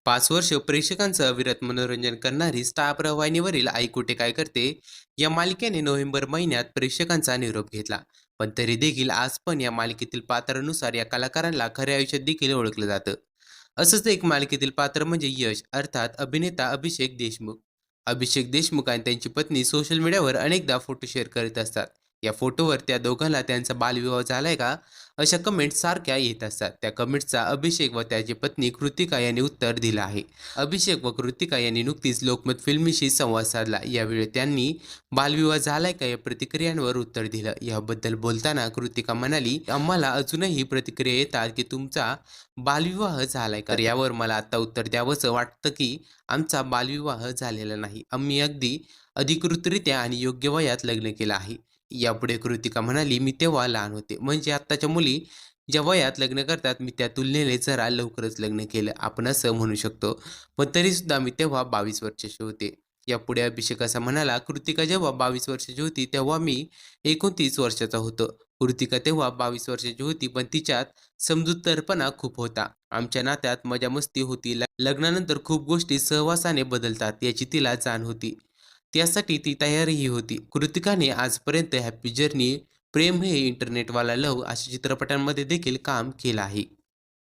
5 वर्ष प्रेक्षकांचं अविरत मनोरंजन करणारी स्टार प्रवाहिनीवरील आई कुठे काय करते या मालिकेने नोव्हेंबर महिन्यात प्रेक्षकांचा निरोप घेतला. पण तरी देखील आज पण या मालिकेतील पात्रानुसार या कलाकारांना खऱ्या आयुष्यात देखील ओळखलं जातं. असंच एक मालिकेतील पात्र म्हणजे यश, अर्थात अभिनेता अभिषेक देशमुख. अभिषेक देशमुख आणि त्यांची पत्नी सोशल मीडियावर अनेकदा फोटो शेअर करत असतात. या फोटोवर त्या दोघांना त्यांचा बालविवाह झालाय का अशा कमेंट्स सारख्या येत असतात. त्या कमेंट्सचा अभिषेक व त्याची पत्नी कृतिका यांनी उत्तर दिलं आहे. अभिषेक व कृतिका यांनी नुकतीच लोकमत फिल्मीशी संवाद साधला. यावेळी त्यांनी बालविवाह झालाय का या प्रतिक्रियांवर उत्तर दिलं. याबद्दल बोलताना कृतिका म्हणाली, आम्हाला अजूनही प्रतिक्रिया येतात की तुमचा बालविवाह झालाय का. तर यावर मला आता उत्तर द्यावंसं वाटतं की आमचा बालविवाह झालेला नाही. आम्ही अगदी अधिकृतरित्या आणि योग्य वयात लग्न केलं आहे. यापुढे कृतिका म्हणाली, मी तेव्हा लहान होते. म्हणजे आत्ताच्या मुली ज्या वयात लग्न करतात मी त्या तुलनेने जरा लवकरच लग्न केलं, आपण असं म्हणू शकतो. पण तरीसुद्धा मी तेव्हा 22 वर्षाची होते. यापुढे अभिषेक असा म्हणाला, कृतिका जेव्हा 22 वर्षाची होती तेव्हा मी 29 वर्षाचा होतो. कृतिका तेव्हा 22 वर्षाची होती, पण तिच्यात समजूतदारपणा खूप होता. आमच्या नात्यात मजा-मस्ती होती. लग्नानंतर खूप गोष्टी सहवासाने बदलतात याची तिला जाण होती. त्यासाठी ती तयारही होती. कृतिकाने आजपर्यंत हॅपी जर्नी, प्रेम हे इंटरनेटवाला लव्ह अशा चित्रपटांमध्ये देखील काम केलं आहे.